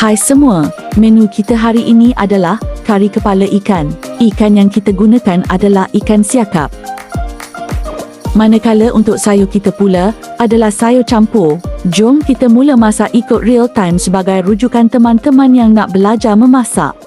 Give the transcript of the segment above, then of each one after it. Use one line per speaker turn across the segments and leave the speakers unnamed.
Hai semua, menu kita hari ini adalah kari kepala ikan. Ikan yang kita gunakan adalah ikan siakap. Manakala untuk sayur kita pula adalah sayur campur. Jom kita mula masak ikut real time sebagai rujukan teman-teman yang nak belajar memasak.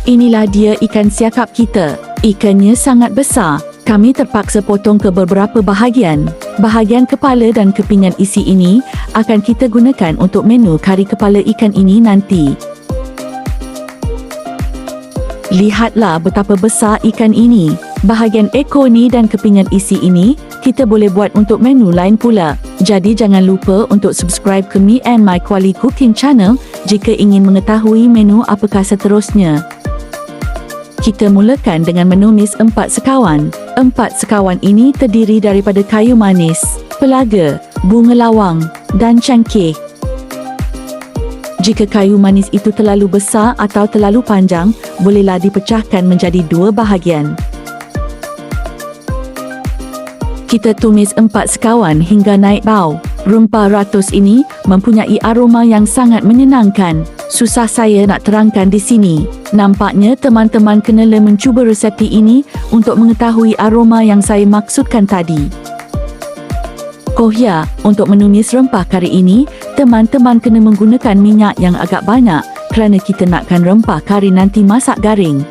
Inilah dia ikan siakap kita. Ikannya sangat besar. Kami terpaksa potong ke beberapa bahagian. Bahagian kepala dan kepingan isi ini akan kita gunakan untuk menu kari kepala ikan ini nanti. Lihatlah betapa besar ikan ini. Bahagian ekor ni dan kepingan isi ini kita boleh buat untuk menu lain pula. Jadi jangan lupa untuk subscribe ke Me and My Kuali Cooking channel jika ingin mengetahui menu apakah seterusnya. Kita mulakan dengan menumis 4 sekawan. 4 sekawan ini terdiri daripada kayu manis, pelaga, bunga lawang dan cangkeh. Jika kayu manis itu terlalu besar atau terlalu panjang, bolehlah dipecahkan menjadi 2 bahagian. Kita tumis 4 sekawan hingga naik bau. Rempah ratus ini mempunyai aroma yang sangat menyenangkan. Susah saya nak terangkan di sini. Nampaknya teman-teman kenalah mencuba resepi ini untuk mengetahui aroma yang saya maksudkan tadi. Oh ya, untuk menumis rempah kari ini, teman-teman kena menggunakan minyak yang agak banyak kerana kita nakkan rempah kari nanti masak garing.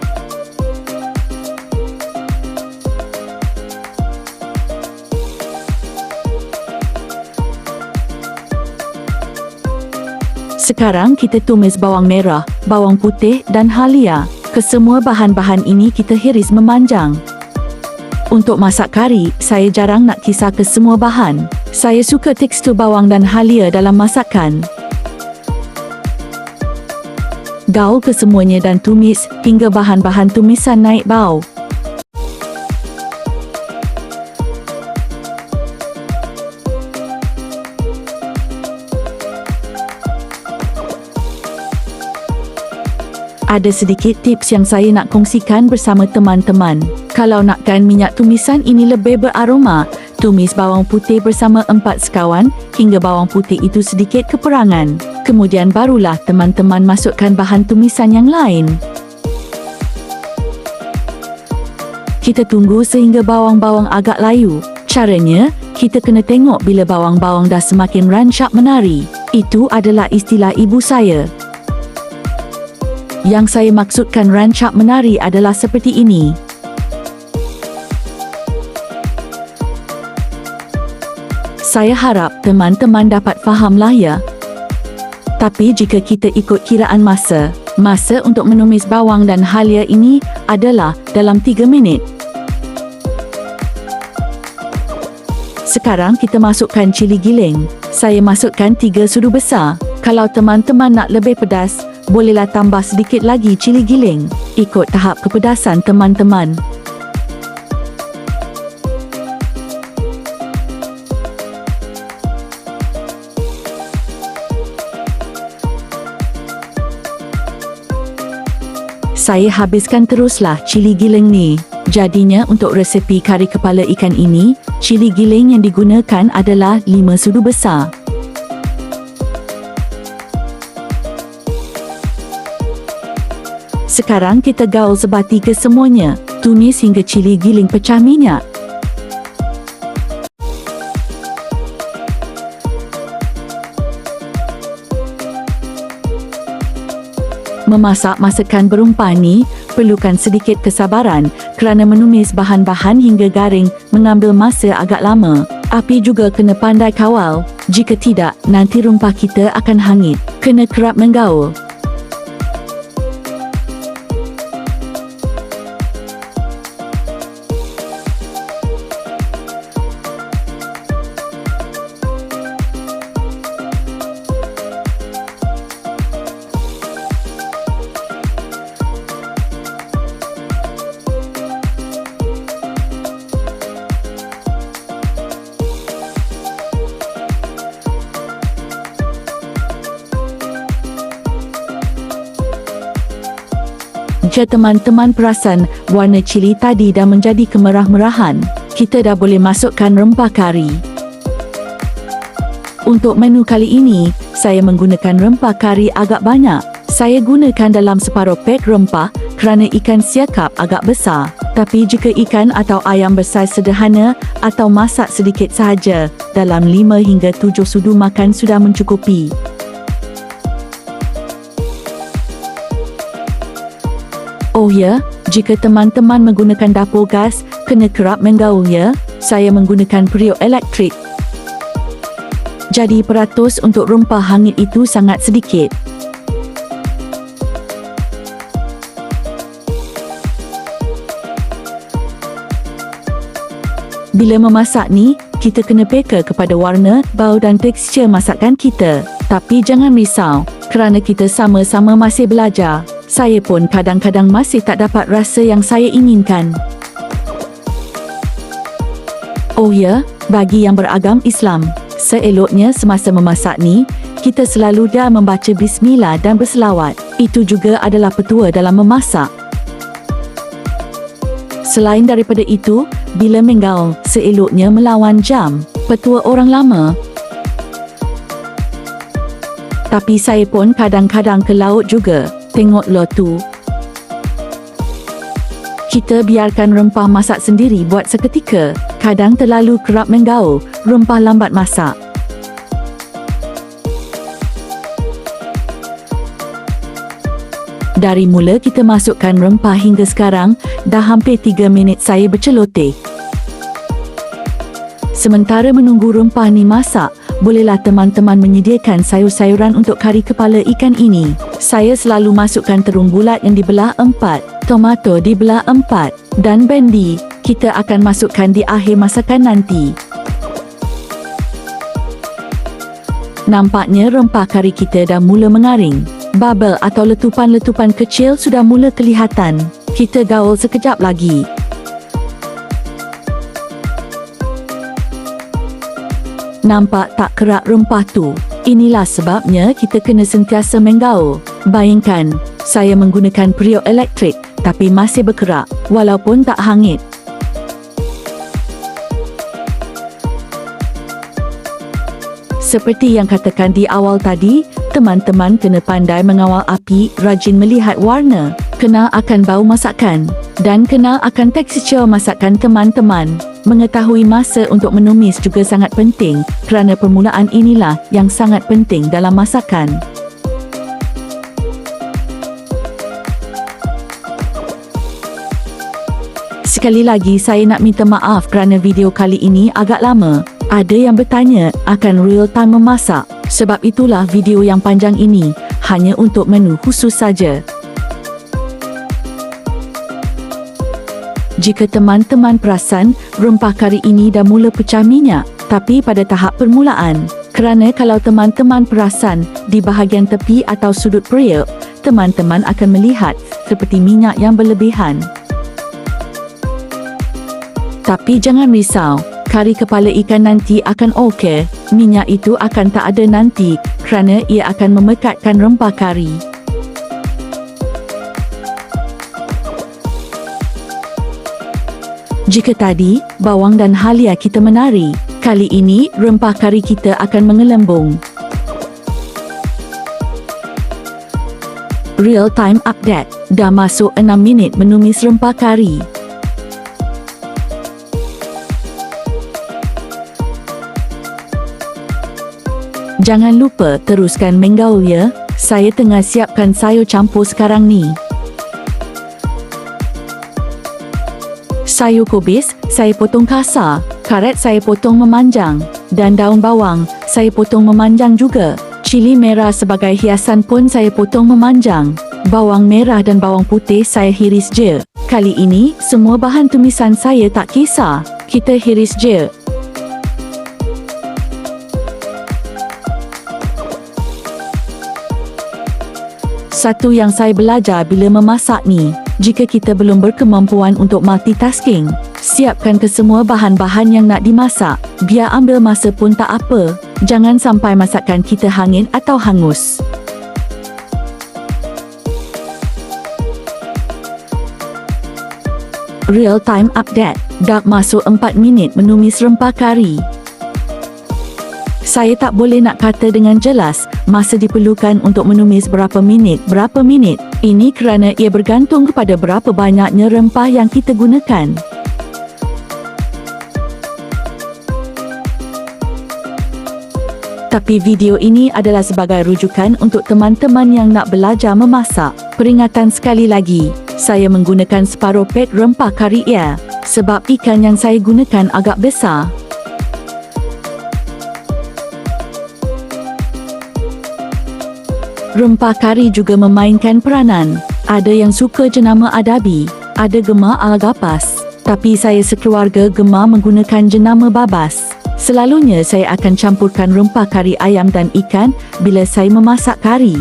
Sekarang kita tumis bawang merah, bawang putih dan halia. Kesemua bahan-bahan ini kita hiris memanjang. Untuk masak kari, saya jarang nak kisar kesemua bahan. Saya suka tekstur bawang dan halia dalam masakan. Gaul kesemuanya dan tumis hingga bahan-bahan tumisan naik bau. Ada sedikit tips yang saya nak kongsikan bersama teman-teman. Kalau nakkan minyak tumisan ini lebih beraroma, tumis bawang putih bersama 4 sekawan hingga bawang putih itu sedikit keperangan. Kemudian barulah teman-teman masukkan bahan tumisan yang lain. Kita tunggu sehingga bawang-bawang agak layu. Caranya, kita kena tengok bila bawang-bawang dah semakin rancak menari. Itu adalah istilah ibu saya. Yang saya maksudkan rancak menari adalah seperti ini. Saya harap teman-teman dapat fahamlah ya. Tapi jika kita ikut kiraan masa untuk menumis bawang dan halia ini adalah dalam 3 minit. Sekarang kita masukkan cili giling. Saya masukkan 3 sudu besar. Kalau teman-teman nak lebih pedas, bolehlah tambah sedikit lagi cili giling. Ikut tahap kepedasan teman-teman. Saya habiskan teruslah cili giling ni. Jadinya untuk resepi kari kepala ikan ini, cili giling yang digunakan adalah 5 sudu besar. Sekarang kita gaul sebati ke semuanya. Tumis hingga cili giling pecah minyak. Memasak masakan berumpah ni perlukan sedikit kesabaran kerana menumis bahan-bahan hingga garing mengambil masa agak lama. Api juga kena pandai kawal. Jika tidak, nanti rempah kita akan hangit. Kena kerap menggaul. Jika teman-teman perasan warna cili tadi dah menjadi kemerah-merahan, kita dah boleh masukkan rempah kari. Untuk menu kali ini, saya menggunakan rempah kari agak banyak. Saya gunakan dalam separuh pek rempah kerana ikan siakap agak besar. Tapi jika ikan atau ayam bersaiz sederhana atau masak sedikit sahaja, dalam 5 hingga 7 sudu makan sudah mencukupi. Oh ya, jika teman-teman menggunakan dapur gas, kena kerap menggaul ya. Saya menggunakan periuk elektrik. Jadi peratus untuk rempah hangit itu sangat sedikit. Bila memasak ni, kita kena peka kepada warna, bau dan tekstur masakan kita. Tapi jangan risau, kerana kita sama-sama masih belajar. Saya pun kadang-kadang masih tak dapat rasa yang saya inginkan. Oh ya, bagi yang beragam Islam, seeloknya semasa memasak ni, kita selalu dah membaca bismillah dan berselawat. Itu juga adalah petua dalam memasak. Selain daripada itu, bila menggaul, seeloknya melawan jam, petua orang lama. Tapi saya pun kadang-kadang ke laut juga, tengok lotu. Kita biarkan rempah masak sendiri buat seketika. Kadang terlalu kerap menggaul, rempah lambat masak. Dari mula kita masukkan rempah hingga sekarang, dah hampir 3 minit saya berceloteh. Sementara menunggu rempah ni masak, bolehlah teman-teman menyediakan sayur-sayuran untuk kari kepala ikan ini. Saya selalu masukkan terung bulat yang dibelah 4, tomato dibelah 4, dan bendi. Kita akan masukkan di akhir masakan nanti. Nampaknya rempah kari kita dah mula mengaring. Bubble atau letupan-letupan kecil sudah mula kelihatan. Kita gaul sekejap lagi. Nampak tak kerak rempah tu? Inilah sebabnya kita kena sentiasa menggaul. Bayangkan, saya menggunakan periuk elektrik tapi masih berkerak walaupun tak hangit. Seperti yang katakan di awal tadi, teman-teman kena pandai mengawal api, rajin melihat warna, kenal akan bau masakan, dan kenal akan tekstur masakan teman-teman. Mengetahui masa untuk menumis juga sangat penting, kerana permulaan inilah yang sangat penting dalam masakan. Sekali lagi saya nak minta maaf kerana video kali ini agak lama. Ada yang bertanya akan real time memasak. Sebab itulah video yang panjang ini hanya untuk menu khusus saja. Jika teman-teman perasan, rempah kari ini dah mula pecah minyak, tapi pada tahap permulaan. Kerana kalau teman-teman perasan, di bahagian tepi atau sudut periuk, teman-teman akan melihat seperti minyak yang berlebihan. Tapi jangan risau, kari kepala ikan nanti akan okey. Minyak itu akan tak ada nanti kerana ia akan memekatkan rempah kari. Jika tadi, bawang dan halia kita menari, kali ini rempah kari kita akan mengelembung. Real time update. Dah masuk 6 minit menumis rempah kari. Jangan lupa teruskan menggaul ya. Saya tengah siapkan sayur campur sekarang ni. Sayur kobis, saya potong kasar. Karet saya potong memanjang. Dan daun bawang, saya potong memanjang juga. Cili merah sebagai hiasan pun saya potong memanjang. Bawang merah dan bawang putih saya hiris je. Kali ini, semua bahan tumisan saya tak kisar. Kita hiris je. Satu yang saya belajar bila memasak ni, jika kita belum berkemampuan untuk multitasking, siapkan kesemua bahan-bahan yang nak dimasak. Biar ambil masa pun tak apa. Jangan sampai masakan kita hangit atau hangus. Real time update. Dak masuk 4 minit menumis rempah kari. Saya tak boleh nak kata dengan jelas masa diperlukan untuk menumis berapa minit. Ini kerana ia bergantung kepada berapa banyaknya rempah yang kita gunakan. Tapi video ini adalah sebagai rujukan untuk teman-teman yang nak belajar memasak. Peringatan sekali lagi, saya menggunakan separuh pek rempah kari ia sebab ikan yang saya gunakan agak besar. Rempah kari juga memainkan peranan. Ada yang suka jenama adabi, ada gemar ala gapas. Tapi saya sekeluarga gemar menggunakan jenama babas. Selalunya saya akan campurkan rempah kari ayam dan ikan bila saya memasak kari.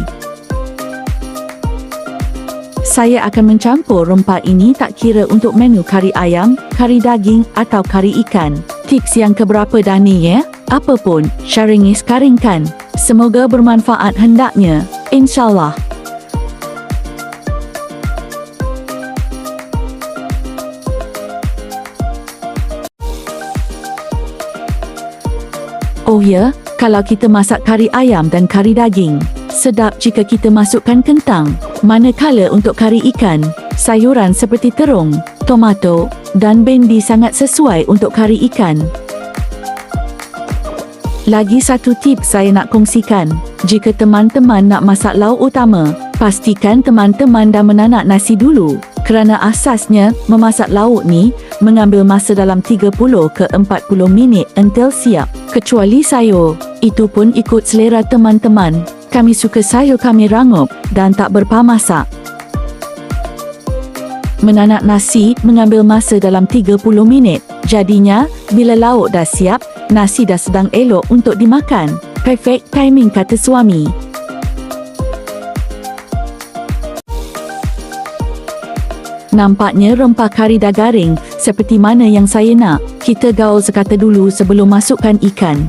Saya akan mencampur rempah ini tak kira untuk menu kari ayam, kari daging atau kari ikan. Tips yang keberapa dah ni ya? Apapun, sharingis karingkan. Semoga bermanfaat hendaknya. InsyaAllah. Oh ya, kalau kita masak kari ayam dan kari daging, sedap jika kita masukkan kentang. Manakala untuk kari ikan, sayuran seperti terung, tomato dan bendi sangat sesuai untuk kari ikan. Lagi satu tips saya nak kongsikan. Jika teman-teman nak masak lauk utama, pastikan teman-teman dah menanak nasi dulu. Kerana asasnya, memasak lauk ni mengambil masa dalam 30 ke 40 minit until siap. Kecuali sayur, itu pun ikut selera teman-teman. Kami suka sayur kami rangup dan tak berpamasak. Menanak nasi mengambil masa dalam 30 minit. Jadinya, bila lauk dah siap, nasi dah sedang elok untuk dimakan. Perfect timing kata suami. Nampaknya rempah kari dah garing seperti mana yang saya nak. Kita gaul sekata dulu sebelum masukkan ikan.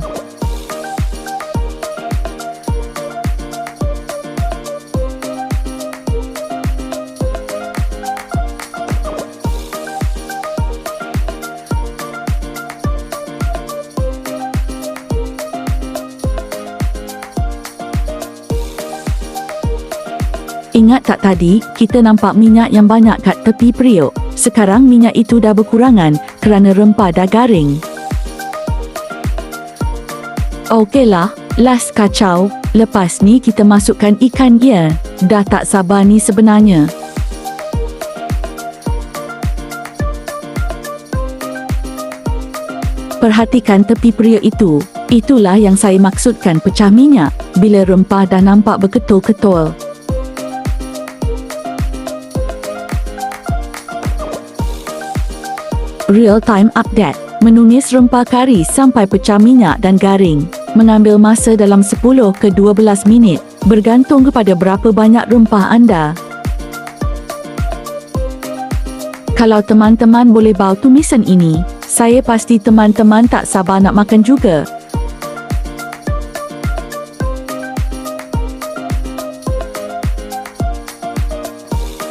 Ingat tak tadi, kita nampak minyak yang banyak kat tepi periuk. Sekarang minyak itu dah berkurangan kerana rempah dah garing. Okeylah, last kacau. Lepas ni kita masukkan ikan ya. Dah tak sabar ni sebenarnya. Perhatikan tepi periuk itu. Itulah yang saya maksudkan pecah minyak. Bila rempah dah nampak berketul-ketul. Real time update. Menumis rempah kari sampai pecah minyak dan garing. Mengambil masa dalam 10 ke 12 minit. Bergantung kepada berapa banyak rempah anda. Kalau teman-teman boleh bau tumisan ini, saya pasti teman-teman tak sabar nak makan juga.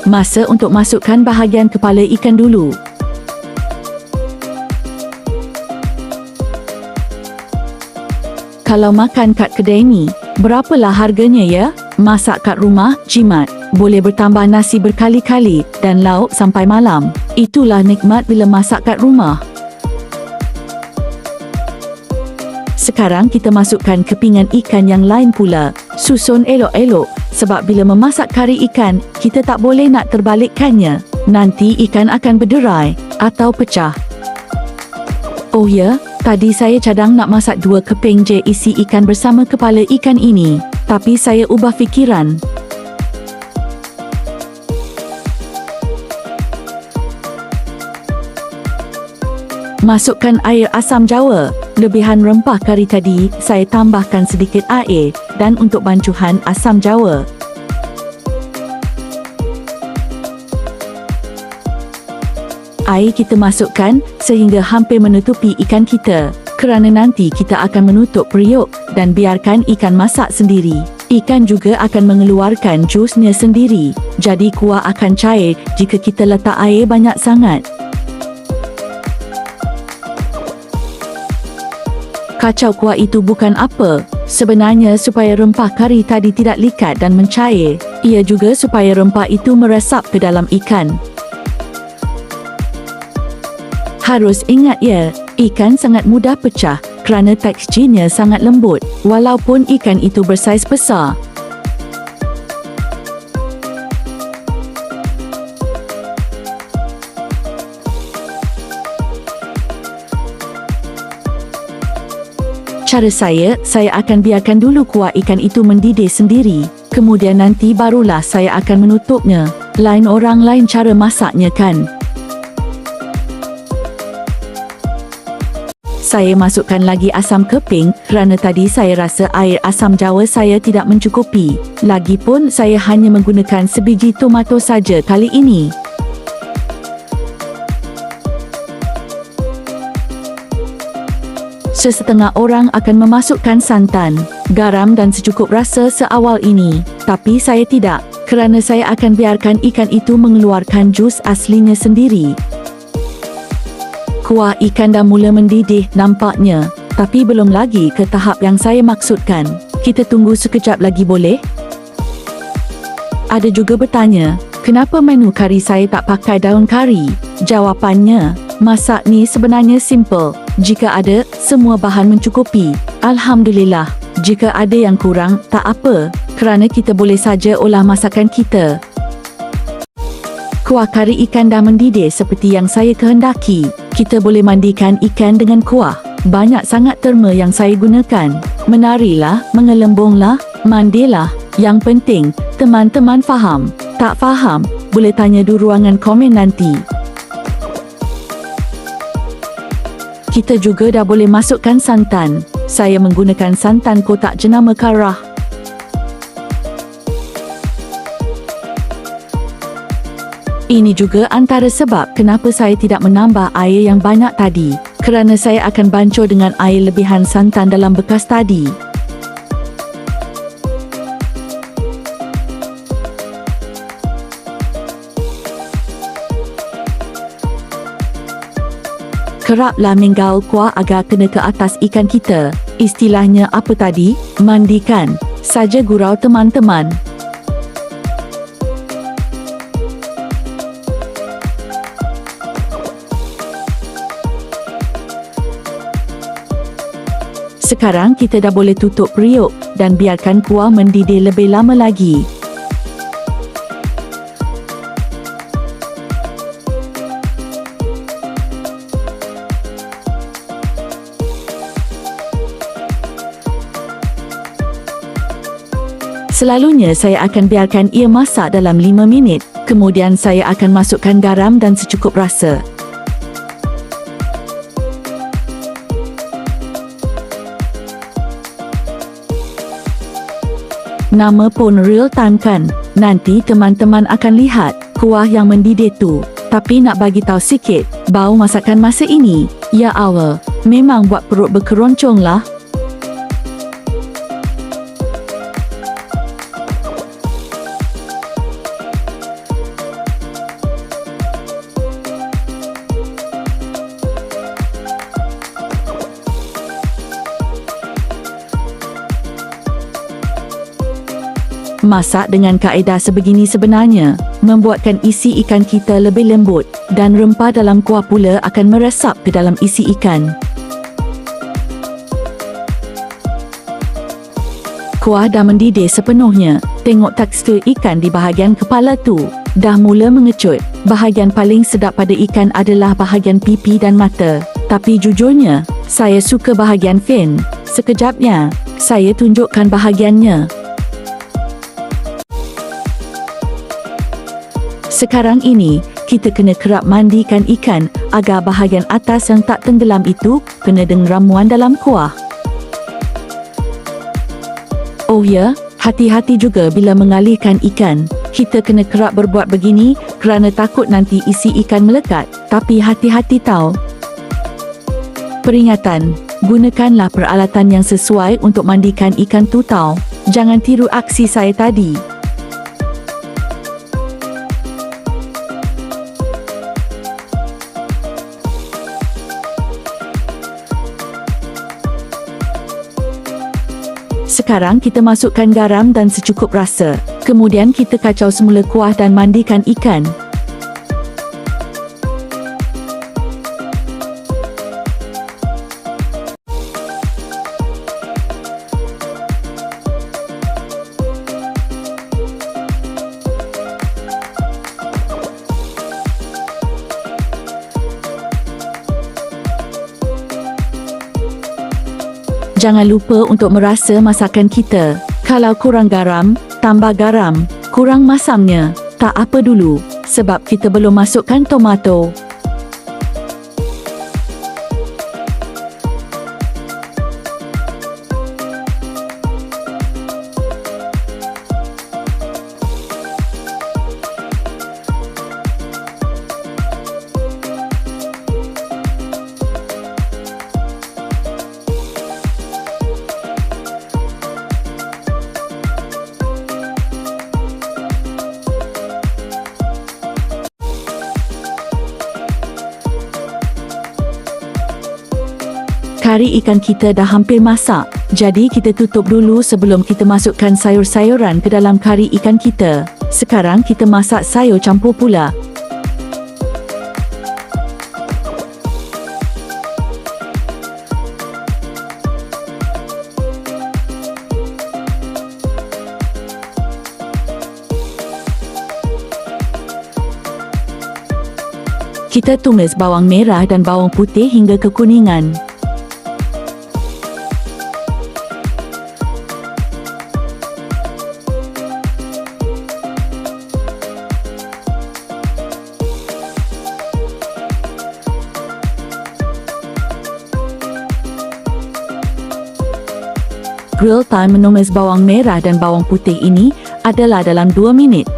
Masa untuk masukkan bahagian kepala ikan dulu. Kalau makan kat kedai ni, berapalah harganya ya? Masak kat rumah, jimat. Boleh bertambah nasi berkali-kali dan lauk sampai malam. Itulah nikmat bila masak kat rumah. Sekarang kita masukkan kepingan ikan yang lain pula. Susun elok-elok sebab bila memasak kari ikan, kita tak boleh nak terbalikkannya. Nanti ikan akan berderai atau pecah. Oh ya, tadi saya cadang nak masak 2 keping je isi ikan bersama kepala ikan ini. Tapi saya ubah fikiran. Masukkan air asam jawa. Lebihan rempah kari tadi, saya tambahkan sedikit air dan untuk bancuhan asam jawa. Air kita masukkan sehingga hampir menutupi ikan kita. Kerana nanti kita akan menutup periuk dan biarkan ikan masak sendiri. Ikan juga akan mengeluarkan jusnya sendiri. Jadi kuah akan cair jika kita letak air banyak sangat. Kacau kuah itu bukan apa. Sebenarnya supaya rempah kari tadi tidak likat dan mencair. Ia juga supaya rempah itu meresap ke dalam ikan. Harus ingat ya, ikan sangat mudah pecah kerana teksturnya sangat lembut walaupun ikan itu bersaiz besar. Cara saya akan biarkan dulu kuah ikan itu mendidih sendiri. Kemudian nanti barulah saya akan menutupnya. Lain orang lain cara masaknya kan? Saya masukkan lagi asam keping kerana tadi saya rasa air asam jawa saya tidak mencukupi. Lagipun saya hanya menggunakan sebiji tomato saja kali ini. Sesetengah orang akan memasukkan santan, garam dan secukup rasa seawal ini. Tapi saya tidak, kerana saya akan biarkan ikan itu mengeluarkan jus aslinya sendiri. Kuah ikan dah mula mendidih nampaknya, tapi belum lagi ke tahap yang saya maksudkan. Kita tunggu sekejap lagi boleh? Ada juga bertanya, kenapa menu kari saya tak pakai daun kari? Jawapannya, masak ni sebenarnya simple. Jika ada, semua bahan mencukupi. Alhamdulillah. Jika ada yang kurang, tak apa, kerana kita boleh saja olah masakan kita. Kuah kari ikan dah mendidih seperti yang saya kehendaki. Kita boleh mandikan ikan dengan kuah. Banyak sangat terma yang saya gunakan. Menarilah, mengelembunglah, mandilah. Yang penting, teman-teman faham. Tak faham, boleh tanya di ruangan komen nanti. Kita juga dah boleh masukkan santan. Saya menggunakan santan kotak jenama karah. Ini juga antara sebab kenapa saya tidak menambah air yang banyak tadi. Kerana saya akan bancur dengan air lebihan santan dalam bekas tadi. Keraplah menggaul kuah agar kena ke atas ikan kita. Istilahnya apa tadi? Mandikan. Saja gurau teman-teman. Sekarang kita dah boleh tutup periuk dan biarkan kuah mendidih lebih lama lagi. Selalunya saya akan biarkan ia masak dalam 5 minit. Kemudian saya akan masukkan garam dan secukup rasa. Nama pun real time kan? Nanti teman-teman akan lihat kuah yang mendidih tu. Tapi nak bagi tahu sikit, bau masakan masa ini, ya Allah, memang buat perut berkeroncong lah. Masak dengan kaedah sebegini sebenarnya membuatkan isi ikan kita lebih lembut dan rempah dalam kuah pula akan meresap ke dalam isi ikan. Kuah dah mendidih sepenuhnya. Tengok tekstur ikan di bahagian kepala tu. Dah mula mengecut. Bahagian paling sedap pada ikan adalah bahagian pipi dan mata. Tapi jujurnya, saya suka bahagian fin. Sekejapnya, saya tunjukkan bahagiannya. Sekarang ini, kita kena kerap mandikan ikan agar bahagian atas yang tak tenggelam itu kena dengan ramuan dalam kuah. Oh ya, hati-hati juga bila mengalihkan ikan. Kita kena kerap berbuat begini kerana takut nanti isi ikan melekat. Tapi hati-hati tau. Peringatan, gunakanlah peralatan yang sesuai untuk mandikan ikan tu tau. Jangan tiru aksi saya tadi. Sekarang kita masukkan garam dan secukup rasa. Kemudian kita kacau semula kuah dan mandikan ikan. Jangan lupa untuk merasa masakan kita. Kalau kurang garam, tambah garam. Kurang masamnya, tak apa dulu, sebab kita belum masukkan tomato. Kari ikan kita dah hampir masak, jadi kita tutup dulu sebelum kita masukkan sayur-sayuran ke dalam kari ikan kita. Sekarang kita masak sayur campur pula. Kita tumis bawang merah dan bawang putih hingga kekuningan. Grill time menumis bawang merah dan bawang putih ini adalah dalam 2 minit.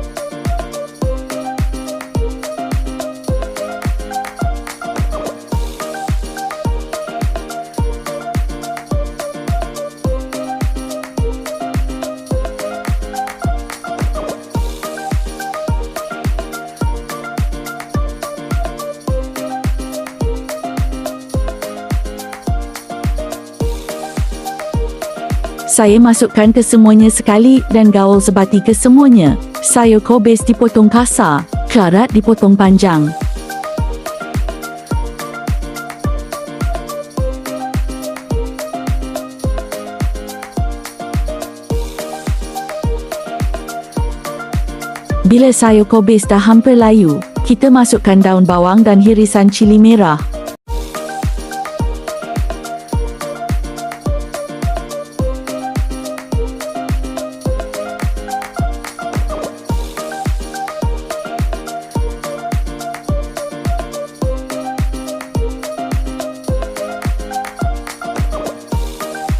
Saya masukkan kesemuanya sekali dan gaul sebati kesemuanya. Sayur kobis dipotong kasar, karat dipotong panjang. Bila sayur kobis dah hampir layu, kita masukkan daun bawang dan hirisan cili merah.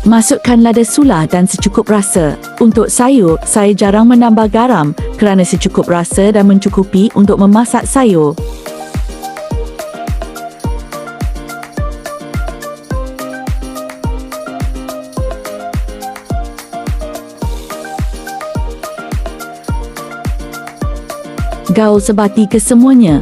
Masukkan lada sulah dan secukup rasa. Untuk sayur, saya jarang menambah garam kerana secukup rasa dan mencukupi untuk memasak sayur. Gaul sebati kesemuanya.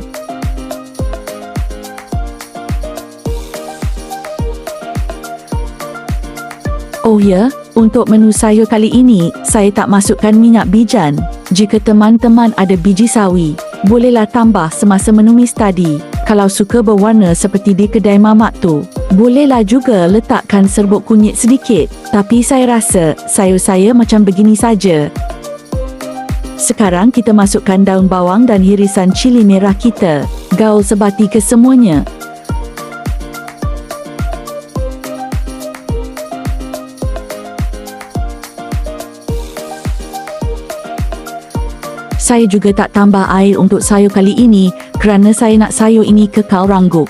Oh ya, untuk menu sayur kali ini, saya tak masukkan minyak bijan. Jika teman-teman ada biji sawi, bolehlah tambah semasa menumis tadi. Kalau suka berwarna seperti di kedai mamak tu, bolehlah juga letakkan serbuk kunyit sedikit. Tapi saya rasa sayur saya macam begini saja. Sekarang kita masukkan daun bawang dan hirisan cili merah kita. Gaul sebati kesemuanya. Saya juga tak tambah air untuk sayur kali ini kerana saya nak sayur ini kekal rangup.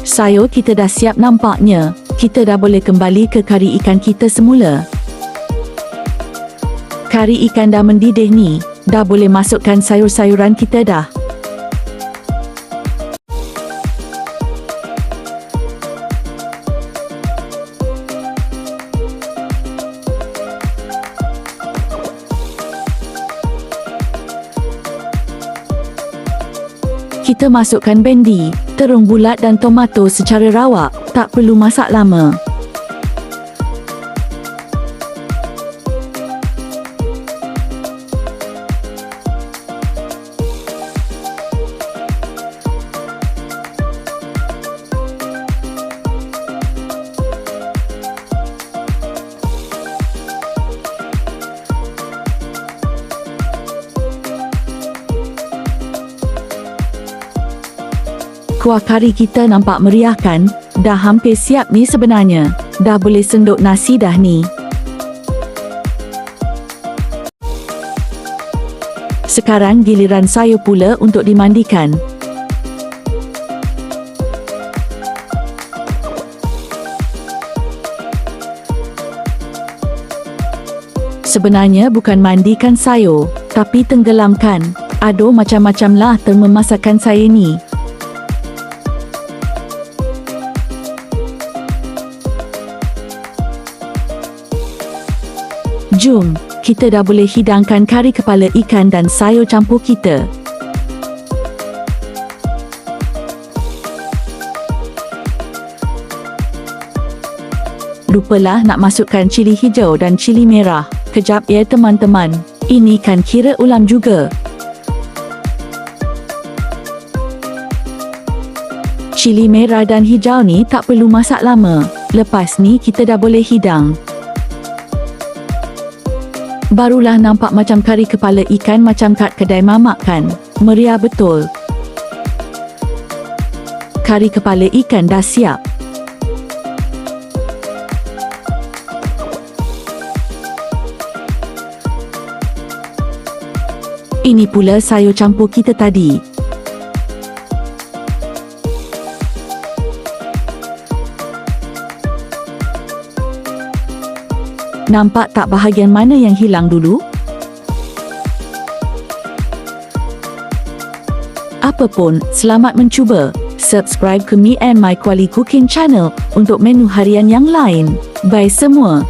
Sayur kita dah siap nampaknya. Kita dah boleh kembali ke kari ikan kita semula. Kari ikan dah mendidih ni. Dah boleh masukkan sayur-sayuran kita dah. Kita masukkan bendi. Terung bulat dan tomato secara rawak, tak perlu masak lama. Kuah kari kita nampak meriah kan? Dah hampir siap ni sebenarnya. Dah boleh senduk nasi dah ni. Sekarang giliran saya pula untuk dimandikan. Sebenarnya bukan mandikan sayur, tapi tenggelamkan. Aduh, macam-macam lah terma masakan saya ni. Jom, kita dah boleh hidangkan kari kepala ikan dan sayur campur kita. Lupalah nak masukkan cili hijau dan cili merah. Kejap ya teman-teman, ini kan kira ulam juga. Cili merah dan hijau ni tak perlu masak lama. Lepas ni kita dah boleh hidang. Barulah nampak macam kari kepala ikan macam kat kedai mamak kan? Meriah betul. Kari kepala ikan dah siap. Ini pula sayur campur kita tadi. Nampak tak bahagian mana yang hilang dulu? Apapun, selamat mencuba. Subscribe ke Me and My Kuali Cooking channel untuk menu harian yang lain. Bye semua.